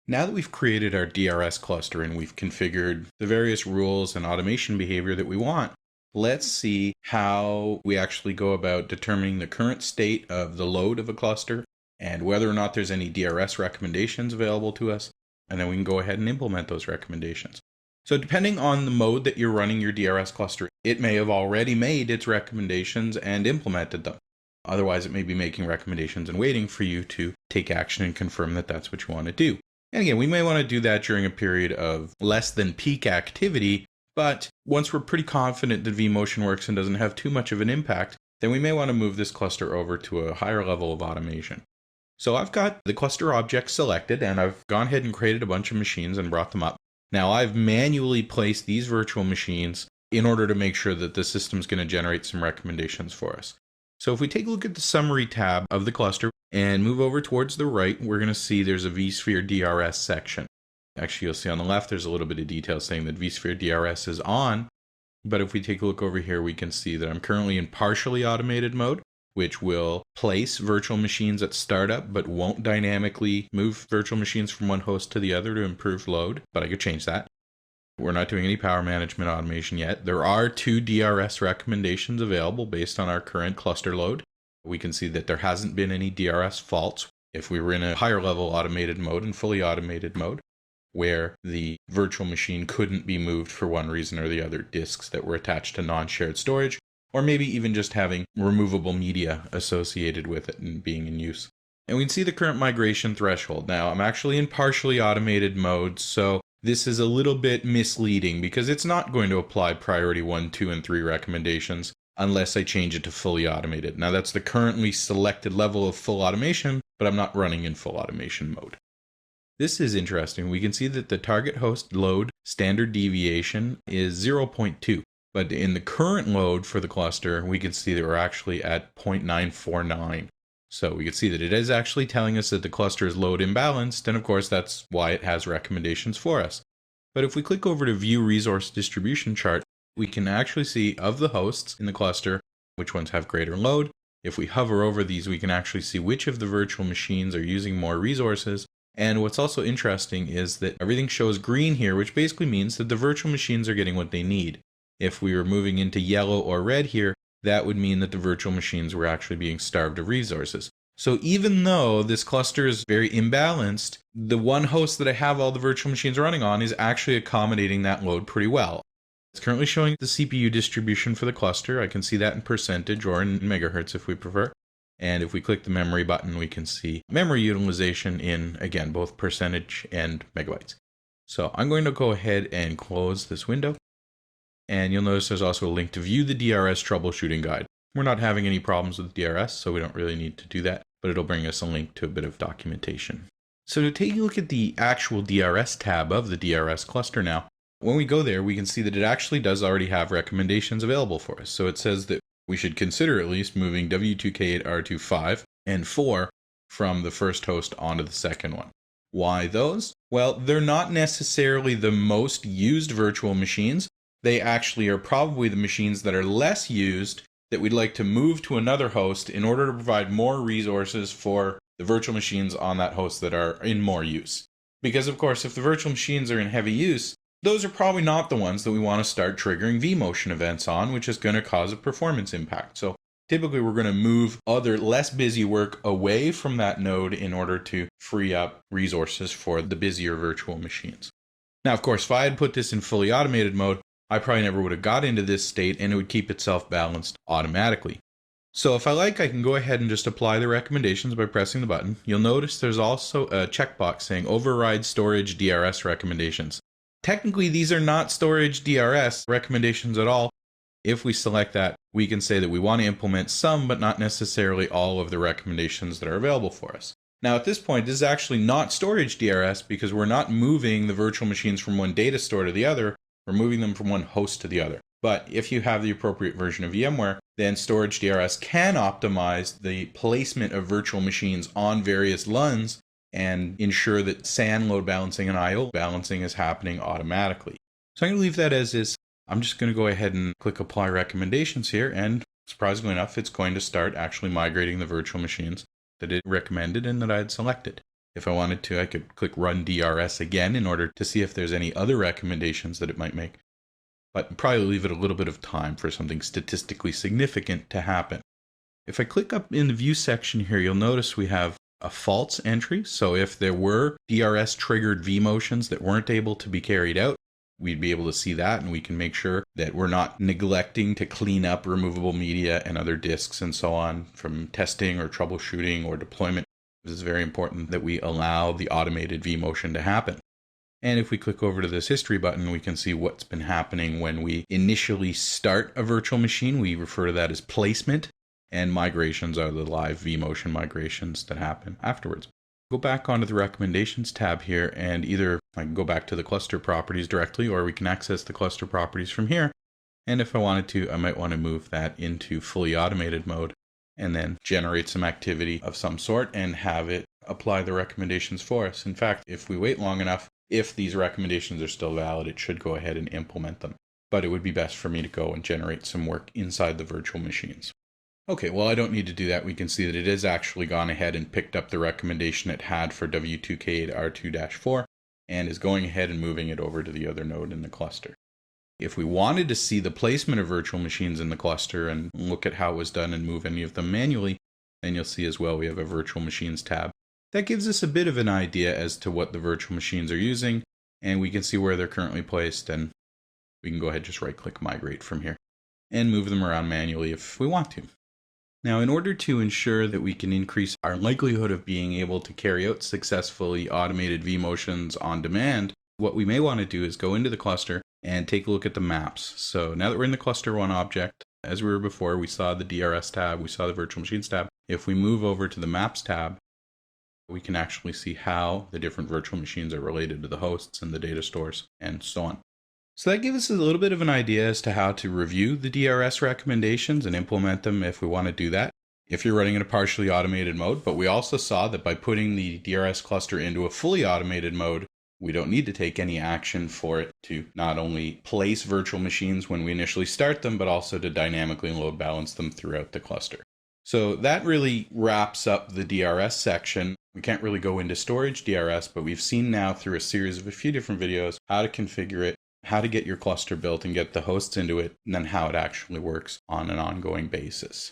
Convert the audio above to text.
Now that we've created our DRS cluster and we've configured the various rules and automation behavior that we want, let's see how we actually go about determining the current state of the load of a cluster and whether or not there's any DRS recommendations available to us. And then we can go ahead and implement those recommendations. So depending on the mode that you're running your DRS cluster, it may have already made its recommendations and implemented them. Otherwise, it may be making recommendations and waiting for you to take action and confirm that that's what you want to do. And again, we may want to do that during a period of less than peak activity, but once we're pretty confident that vMotion works and doesn't have too much of an impact, then we may want to move this cluster over to a higher level of automation. So I've got the cluster object selected, and I've gone ahead and created a bunch of machines and brought them up. Now I've manually placed these virtual machines in order to make sure that the system's going to generate some recommendations for us. So if we take a look at the summary tab of the cluster and move over towards the right, we're going to see there's a vSphere DRS section. Actually, you'll see on the left, there's a little bit of detail saying that vSphere DRS is on. But if we take a look over here, we can see that I'm currently in partially automated mode, which will place virtual machines at startup, but won't dynamically move virtual machines from one host to the other to improve load. But I could change that. We're not doing any power management automation yet. There are 2 DRS recommendations available based on our current cluster load. We can see that there hasn't been any DRS faults if we were in a higher level automated mode and fully automated mode, where the virtual machine couldn't be moved for one reason or the other, disks that were attached to non-shared storage, or maybe even just having removable media associated with it and being in use. And we can see the current migration threshold. Now, I'm actually in partially automated mode, so this is a little bit misleading because it's not going to apply priority 1, 2, and 3 recommendations unless I change it to fully automated. Now, that's the currently selected level of full automation, but I'm not running in full automation mode. This is interesting. We can see that the target host load standard deviation is 0.2. But in the current load for the cluster, we can see that we're actually at 0.949. So we can see that it is actually telling us that the cluster is load imbalanced, and of course that's why it has recommendations for us. But if we click over to View Resource Distribution Chart, we can actually see of the hosts in the cluster, which ones have greater load. If we hover over these, we can actually see which of the virtual machines are using more resources. And what's also interesting is that everything shows green here, which basically means that the virtual machines are getting what they need. If we were moving into yellow or red here, that would mean that the virtual machines were actually being starved of resources. So even though this cluster is very imbalanced, the one host that I have all the virtual machines running on is actually accommodating that load pretty well. It's currently showing the CPU distribution for the cluster. I can see that in percentage or in megahertz if we prefer. And if we click the memory button, we can see memory utilization in, again, both percentage and megabytes. So I'm going to go ahead and close this window. And you'll notice there's also a link to view the DRS troubleshooting guide. We're not having any problems with DRS, so we don't really need to do that, but it'll bring us a link to a bit of documentation. So to take a look at the actual DRS tab of the DRS cluster now, when we go there, we can see that it actually does already have recommendations available for us. So it says that we should consider at least moving W2K8, R2, 5, and 4 from the first host onto the second one. Why those? Well, they're not necessarily the most used virtual machines. They actually are probably the machines that are less used that we'd like to move to another host in order to provide more resources for the virtual machines on that host that are in more use. Because of course, if the virtual machines are in heavy use, those are probably not the ones that we want to start triggering vMotion events on, which is going to cause a performance impact. So typically we're going to move other less busy work away from that node in order to free up resources for the busier virtual machines. Now, of course, if I had put this in fully automated mode, I probably never would have got into this state and it would keep itself balanced automatically. So if I like, I can go ahead and just apply the recommendations by pressing the button. You'll notice there's also a checkbox saying override storage DRS recommendations. Technically, these are not storage DRS recommendations at all. If we select that, we can say that we want to implement some, but not necessarily all of the recommendations that are available for us. Now at this point, this is actually not storage DRS because we're not moving the virtual machines from one data store to the other. We're moving them from one host to the other. But if you have the appropriate version of VMware, then storage DRS can optimize the placement of virtual machines on various LUNs and ensure that SAN load balancing and IO balancing is happening automatically. So I'm going to leave that as is. I'm just going to go ahead and click apply recommendations here, and surprisingly enough, it's going to start actually migrating the virtual machines that it recommended and that I had selected. If I wanted to, I could click Run DRS again in order to see if there's any other recommendations that it might make. But probably leave it a little bit of time for something statistically significant to happen. If I click up in the View section here, you'll notice we have a false entry. So if there were DRS triggered vMotions that weren't able to be carried out, we'd be able to see that, and we can make sure that we're not neglecting to clean up removable media and other disks and so on from testing or troubleshooting or deployment. This is very important that we allow the automated vMotion to happen. And if we click over to this history button, we can see what's been happening when we initially start a virtual machine. We refer to that as placement, and migrations are the live vMotion migrations that happen afterwards. Go back onto the Recommendations tab here, and either I can go back to the cluster properties directly, or we can access the cluster properties from here. And if I wanted to, I might want to move that into fully automated mode and then generate some activity of some sort and have it apply the recommendations for us. In fact, if we wait long enough, if these recommendations are still valid, it should go ahead and implement them. But it would be best for me to go and generate some work inside the virtual machines. Okay, well, I don't need to do that. We can see that it has actually gone ahead and picked up the recommendation it had for W2K R2-4 and is going ahead and moving it over to the other node in the cluster. If we wanted to see the placement of virtual machines in the cluster and look at how it was done and move any of them manually, then you'll see as well we have a Virtual Machines tab. That gives us a bit of an idea as to what the virtual machines are using, and we can see where they're currently placed, and we can go ahead and just right-click Migrate from here and move them around manually if we want to. Now, in order to ensure that we can increase our likelihood of being able to carry out successfully automated vMotions on demand, what we may want to do is go into the cluster and take a look at the maps. So now that we're in the cluster 1 object, as we were before, we saw the DRS tab, we saw the Virtual Machines tab. If we move over to the Maps tab, we can actually see how the different virtual machines are related to the hosts and the data stores and so on. So that gives us a little bit of an idea as to how to review the DRS recommendations and implement them if we want to do that, if you're running in a partially automated mode. But we also saw that by putting the DRS cluster into a fully automated mode, we don't need to take any action for it to not only place virtual machines when we initially start them, but also to dynamically load balance them throughout the cluster. So that really wraps up the DRS section. We can't really go into storage DRS, but we've seen now through a series of a few different videos how to configure it, how to get your cluster built and get the hosts into it, and then how it actually works on an ongoing basis.